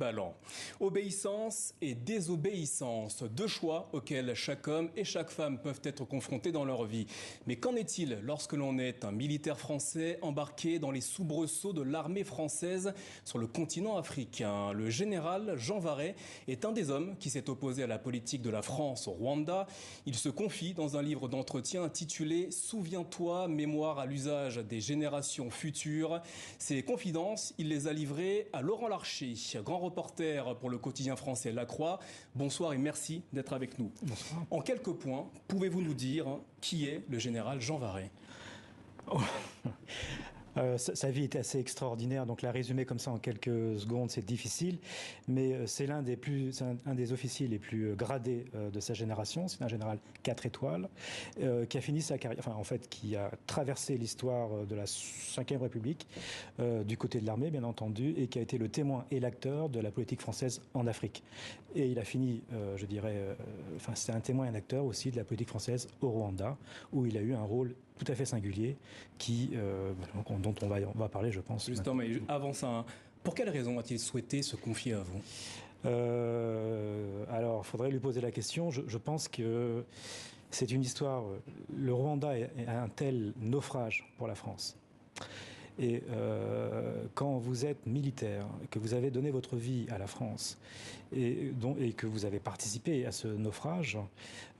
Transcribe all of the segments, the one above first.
Ballan. Obéissance et désobéissance, deux choix auxquels chaque homme et chaque femme peuvent être confrontés dans leur vie. Mais qu'en est-il lorsque l'on est un militaire français embarqué dans les soubresauts de l'armée française sur le continent africain? Le général Jean Varret est un des hommes qui s'est opposé à la politique de la France au Rwanda. Il se confie dans un livre d'entretien intitulé « Souviens-toi, mémoire à l'usage des générations futures ». Ses confidences, il les a livrées à Laurent Larcher, grand reporter pour le quotidien français La Croix. Bonsoir et merci d'être avec nous. Bonsoir. En quelques points, pouvez-vous nous dire qui est le général Jean Varret? Sa vie était assez extraordinaire, donc la résumer comme ça en quelques secondes, c'est difficile. Mais c'est un des officiers les plus gradés de sa génération. C'est un général 4 étoiles qui a fini sa carrière, qui a traversé l'histoire de la Ve République du côté de l'armée, bien entendu, et qui a été le témoin et l'acteur de la politique française en Afrique. Et il a fini, c'est un témoin et un acteur aussi de la politique française au Rwanda, où il a eu un rôle tout à fait singulier dont on va parler, je pense. Justement, mais avant ça, pour quelle raison a-t-il souhaité se confier à vous? Alors, il faudrait lui poser la question. Je pense que c'est une histoire... Le Rwanda est un tel naufrage pour la France. Et quand vous êtes militaire, que vous avez donné votre vie à la France et que vous avez participé à ce naufrage,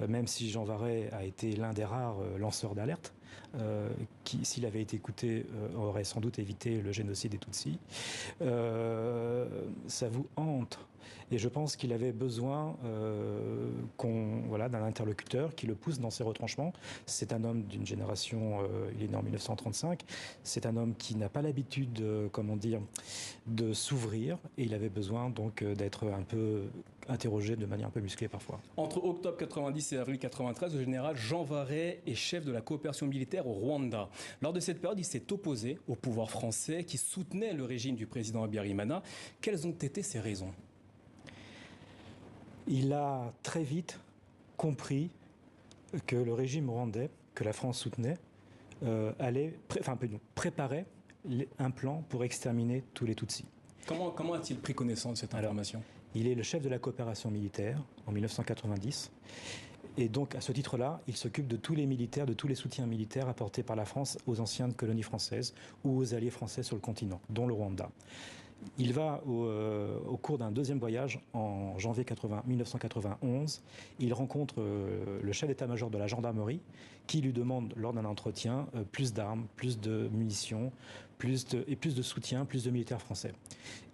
même si Jean Varret a été l'un des rares lanceurs d'alerte, qui, s'il avait été écouté, aurait sans doute évité le génocide des Tutsis, ça vous hante. Et je pense qu'il avait besoin d'un interlocuteur qui le pousse dans ses retranchements. C'est un homme d'une génération, il est né en 1935, c'est un homme qui n'a pas l'habitude, de s'ouvrir, et il avait besoin donc d'être un peu interrogé de manière un peu musclée parfois. Entre octobre 90 et avril 93, le général Jean Varret est chef de la coopération militaire au Rwanda. Lors de cette période, il s'est opposé au pouvoir français qui soutenait le régime du président Habyarimana. Quelles ont été ses raisons? Il a très vite compris que le régime rwandais, que la France soutenait, préparait un plan pour exterminer tous les Tutsis. Comment a-t-il pris connaissance de cette information? Il est le chef de la coopération militaire en 1990. Et donc, à ce titre-là, il s'occupe de tous les militaires, de tous les soutiens militaires apportés par la France aux anciennes colonies françaises ou aux alliés français sur le continent, dont le Rwanda. Il va au cours d'un deuxième voyage en janvier 1991. Il rencontre le chef d'état-major de la gendarmerie qui lui demande lors d'un entretien plus d'armes, plus de munitions, plus de soutien, plus de militaires français.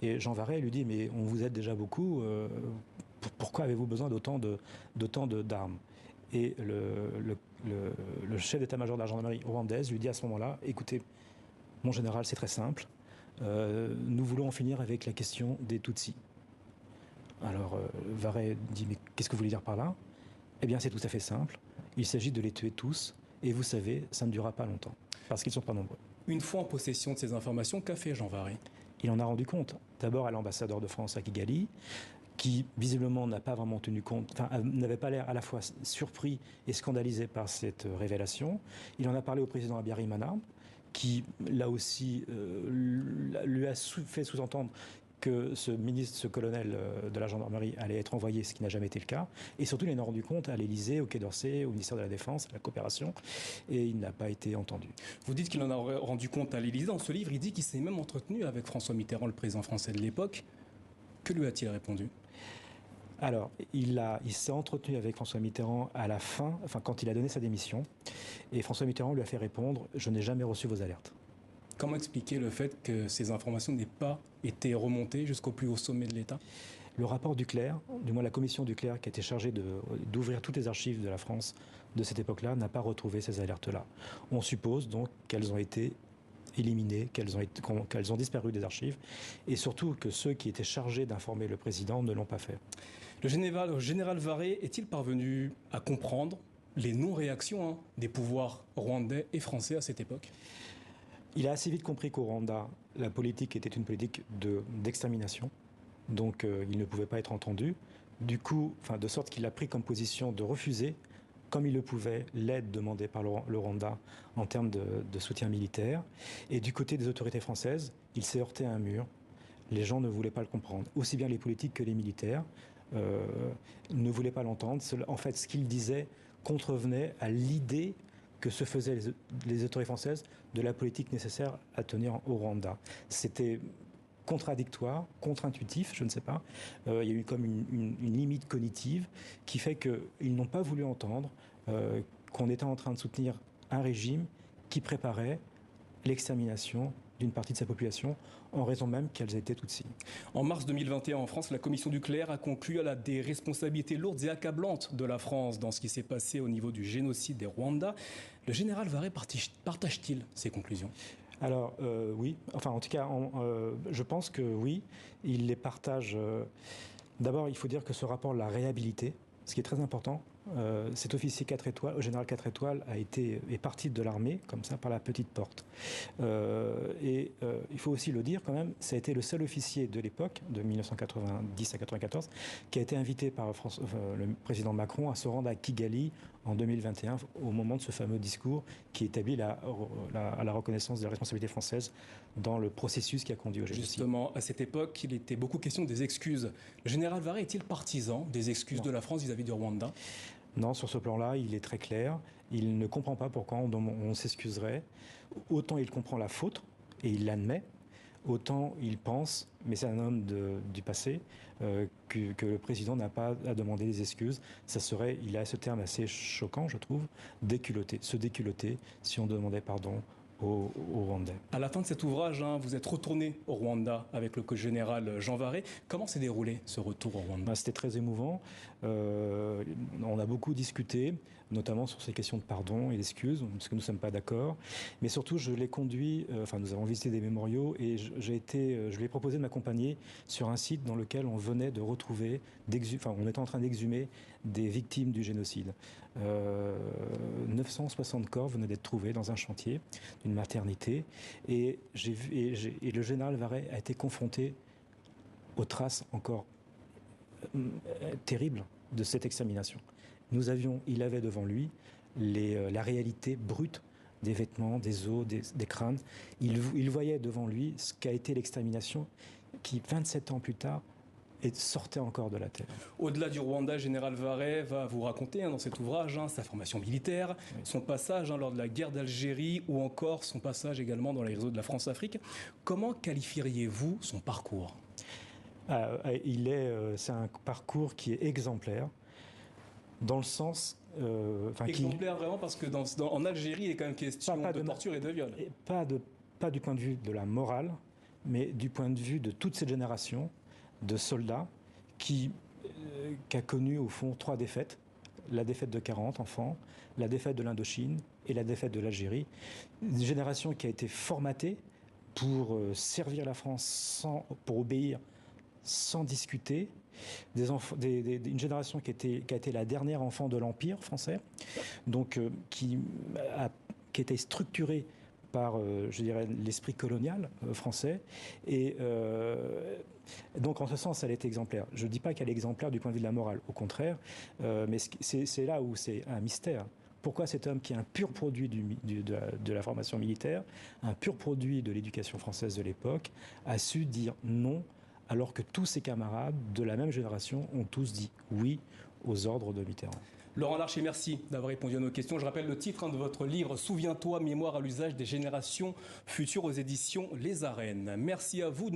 Et Jean Varret lui dit « Mais on vous aide déjà beaucoup, pourquoi avez-vous besoin d'autant d'armes ?» Et le chef d'état-major de la gendarmerie rwandaise lui dit à ce moment-là « Écoutez, mon général, c'est très simple. Nous voulons en finir avec la question des Tutsis. » Alors Varret dit « Mais qu'est-ce que vous voulez dire par là ?» Eh bien c'est tout à fait simple. Il s'agit de les tuer tous. Et vous savez, ça ne durera pas longtemps. Parce qu'ils ne sont pas nombreux. Une fois en possession de ces informations, qu'a fait Jean Varret? Il en a rendu compte. D'abord à l'ambassadeur de France à Kigali, qui visiblement n'a pas vraiment tenu compte, n'avait pas l'air à la fois surpris et scandalisé par cette révélation. Il en a parlé au président Habyarimana, qui, là aussi, lui a fait sous-entendre que ce colonel de la gendarmerie allait être envoyé, ce qui n'a jamais été le cas. Et surtout, il en a rendu compte à l'Élysée, au Quai d'Orsay, au ministère de la Défense, à la coopération, et il n'a pas été entendu. Vous dites qu'il en a rendu compte à l'Élysée. Dans ce livre, il dit qu'il s'est même entretenu avec François Mitterrand, le président français de l'époque. Que lui a-t-il répondu? Alors, il s'est entretenu avec François Mitterrand à la fin, quand il a donné sa démission, et François Mitterrand lui a fait répondre « Je n'ai jamais reçu vos alertes ». Comment expliquer le fait que ces informations n'aient pas été remontées jusqu'au plus haut sommet de l'État? Le rapport Duclerc, du moins la commission Duclerc qui a été chargée d'ouvrir toutes les archives de la France de cette époque-là, n'a pas retrouvé ces alertes-là. On suppose donc qu'elles ont été éliminées, qu'elles ont disparu des archives, et surtout que ceux qui étaient chargés d'informer le président ne l'ont pas fait. Le général Varret est-il parvenu à comprendre les non-réactions des pouvoirs rwandais et français à cette époque? Il a assez vite compris qu'au Rwanda, la politique était une politique d'extermination, donc il ne pouvait pas être entendu. Du coup, de sorte qu'il a pris comme position de refuser, comme il le pouvait, l'aide demandée par le Rwanda en termes de soutien militaire. Et du côté des autorités françaises, il s'est heurté à un mur Les gens ne voulaient pas le comprendre. Aussi bien les politiques que les militaires ne voulaient pas l'entendre. En fait, ce qu'il disait contrevenait à l'idée que se faisaient les autorités françaises de la politique nécessaire à tenir au Rwanda. C'était contradictoire, contre-intuitif, je ne sais pas. Il y a eu comme une limite cognitive qui fait qu'ils n'ont pas voulu entendre qu'on était en train de soutenir un régime qui préparait l'extermination d'une partie de sa population, en raison même qu'elles étaient Tutsis. En mars 2021, en France, la commission nucléaire a conclu à des responsabilités lourdes et accablantes de la France dans ce qui s'est passé au niveau du génocide des Rwandais. Le général Varé partage-t-il ces conclusions ? Alors oui, enfin en tout cas, je pense que oui, il les partage. D'abord, il faut dire que ce rapport l'a réhabilité, ce qui est très important. Cet officier 4 étoiles, au général 4 étoiles, est parti de l'armée, comme ça, par la petite porte. Il faut aussi le dire quand même, ça a été le seul officier de l'époque, de 1990 à 1994, qui a été invité par le président Macron à se rendre à Kigali en 2021, au moment de ce fameux discours qui établit la reconnaissance de la responsabilité française dans le processus qui a conduit au génocide. Justement, à cette époque, il était beaucoup question des excuses. Le général Varé est-il partisan des excuses de la France vis-à-vis du Rwanda ? Non, sur ce plan-là, il est très clair. Il ne comprend pas pourquoi on s'excuserait. Autant il comprend la faute, et il l'admet, autant il pense, mais c'est un homme du passé, que le président n'a pas à demander des excuses. Ça serait, il a ce terme assez choquant, je trouve, déculotté, se déculotter si on demandait pardon au Rwandais. À la fin de cet ouvrage, vous êtes retourné au Rwanda avec le général Jean Varé. Comment s'est déroulé ce retour au Rwanda ? C'était très émouvant. On a beaucoup discuté, notamment sur ces questions de pardon et d'excuses, parce que nous ne sommes pas d'accord. Mais surtout, je l'ai conduit, nous avons visité des mémoriaux et je lui ai proposé de m'accompagner sur un site dans lequel on venait de retrouver, on était en train d'exhumer des victimes du génocide. 960 corps venaient d'être trouvés dans un chantier d'une maternité et le général Varé a été confronté aux traces encore terribles de cette extermination. Il avait devant lui la réalité brute des vêtements, des os, des crânes. Il voyait devant lui ce qu'a été l'extermination qui, 27 ans plus tard, sortait encore de la terre. Au-delà du Rwanda, général Varé va vous raconter dans cet ouvrage sa formation militaire, son passage lors de la guerre d'Algérie ou encore son passage également dans les réseaux de la France-Afrique. Comment qualifieriez-vous son parcours ? C'est un parcours qui est exemplaire, dans le sens... exemplaire vraiment parce que en Algérie, il est quand même question de torture et de viol. Pas du point de vue de la morale, mais du point de vue de toute cette génération de soldats qui a connu au fond 3 défaites. La défaite de 40 enfants, la défaite de l'Indochine et la défaite de l'Algérie. Une génération qui a été formatée pour servir la France, pour obéir sans discuter. Une génération qui a été la dernière enfant de l'Empire français, donc qui était structurée par, je dirais, l'esprit colonial français. Et donc, en ce sens, elle est exemplaire. Je ne dis pas qu'elle est exemplaire du point de vue de la morale, au contraire, mais c'est là où c'est un mystère. Pourquoi cet homme qui est un pur produit de la formation militaire, un pur produit de l'éducation française de l'époque, a su dire non, alors que tous ses camarades de la même génération ont tous dit oui aux ordres de Mitterrand. Laurent Larcher, merci d'avoir répondu à nos questions. Je rappelle le titre de votre livre « Souviens-toi, mémoire à l'usage des générations futures » aux éditions Les Arènes. Merci à vous.